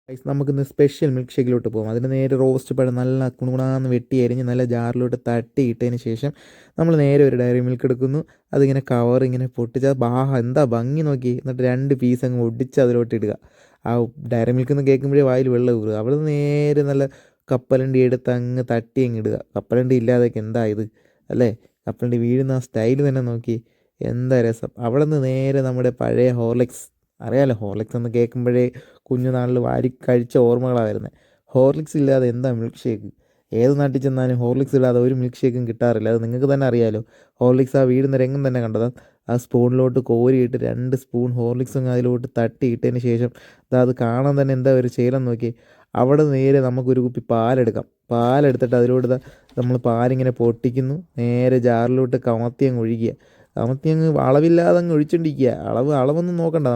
Guys നമുക്കിന്ന് special milk ഷേക്കിലോട്ട് പോകാം. അതിന് നേരെ റോസ്റ്റ് പഴം നല്ല കുണുകുണാന്ന് വെട്ടി അരിഞ്ഞ് നല്ല ജാറിലോട്ട് തട്ടി ഇട്ടതിന് ശേഷം നമ്മൾ നേരെ ഒരു ഡയറി മിൽക്ക് എടുക്കുന്നു. അതിങ്ങനെ കവർ ഇങ്ങനെ പൊട്ടിച്ചാൽ എന്താ ഭംഗി നോക്കി. എന്നിട്ട് 2 പീസ് അങ്ങ് ഒടിച്ച് അതിലോട്ട് ഇടുക. ആ ഡയറി മിൽക്ക് എന്ന് കേൾക്കുമ്പോഴേ വായിൽ വെള്ളം ഊറുക. അവിടെ നിന്ന് നേരെ നല്ല കപ്പലണ്ടി എടുത്ത് അങ്ങ് തട്ടി അങ്ങ് ഇടുക. കപ്പലണ്ടി ഇല്ലാതൊക്കെ എന്താ ഇത് അല്ലേ? കപ്പലണ്ടി വീഴുന്ന ആ സ്റ്റൈൽ തന്നെ നോക്കി, എന്താ രസം. അവിടെ നിന്ന് നേരെ നമ്മുടെ പഴയ ഹോർലിക്സ്, അറിയാലോ ഹോർലിക്സ് എന്ന് കേൾക്കുമ്പോഴേ കുഞ്ഞുനാളിൽ വാരി കഴിച്ച ഓർമ്മകളാണ് വരുന്നത്. ഹോർലിക്സ് ഇല്ലാതെ എന്താ മിൽക്ക് ഷേക്ക്? ഏത് നാട്ടിൽ ചെന്നാലും ഹോർലിക്സ് ഇല്ലാതെ ഒരു മിൽക്ക് ഷേക്കും കിട്ടാറില്ല. അത് നിങ്ങൾക്ക് തന്നെ അറിയാലോ. ഹോർലിക്സ് ആ വീഴുന്ന രംഗം തന്നെ കണ്ടതാ. ആ സ്പൂണിലോട്ട് കോരിയിട്ട് 2 സ്പൂൺ ഹോർലിക്സും അതിലോട്ട് തട്ടിയിട്ടതിന് ശേഷം അത് കാണാൻ തന്നെ എന്താ ഒരു ശീലം നോക്കി. അവിടെ നേരെ നമുക്കൊരു കുപ്പി പാലെടുക്കാം. പാലെടുത്തിട്ട് അതിലോട്ട് നമ്മൾ പാലിങ്ങനെ പൊട്ടിക്കുന്നു. നേരെ ജാറിലോട്ട് കമത്തി അങ്ങ് ഒഴിക്കുക. കമത്തി അങ്ങ് അളവില്ലാതെ അങ്ങ് ഒഴിച്ചുകൊണ്ടിരിക്കുക. അളവൊന്നും നോക്കണ്ട.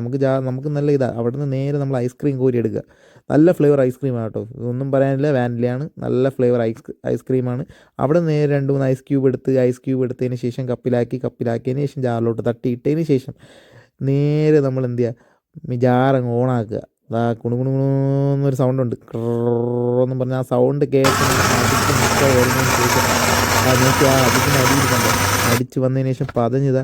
നമുക്ക് നല്ല ഇതാണ്. അവിടെ നിന്ന് നേരെ നമ്മൾ ഐസ്ക്രീം കോരി എടുക്കുക. നല്ല ഫ്ലേവർ ഐസ്ക്രീമാണ് കേട്ടോ, ഒന്നും പറയാനില്ല. വാനിലയാണ്, നല്ല ഫ്ലേവർ ഐസ്ക്രീമാണ്. അവിടെ നേരെ 2 3 ഐസ് ക്യൂബ് എടുത്തതിന് ശേഷം കപ്പിലാക്കിയതിന് ശേഷം ജാറിലോട്ട് തട്ടിയിട്ടതിന് ശേഷം നേരെ നമ്മൾ എന്ത് ചെയ്യുക, ജാറങ്ങ് ഓണാക്കുക. കുണുകുണുന്നൊരു സൗണ്ടുണ്ട്, ക്രെന്നും പറഞ്ഞ ആ സൗണ്ട് കേൾക്കുന്ന അടിച്ച് മിക്സായി വരുന്നതിന് ശേഷം നോക്കി ആ അതിൻ്റെ അടിയിൽ കണ്ടോ, അടിച്ച് വന്നതിന് ശേഷം പതഞ്ഞതാ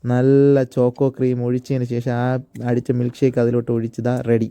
നല്ല ചോക്കോ ക്രീം ഒഴിച്ചതിന് ശേഷം ആ അടിച്ച മിൽക്ക് ഷേക്ക് അതിലോട്ട് ഒഴിച്ചതാ റെഡി.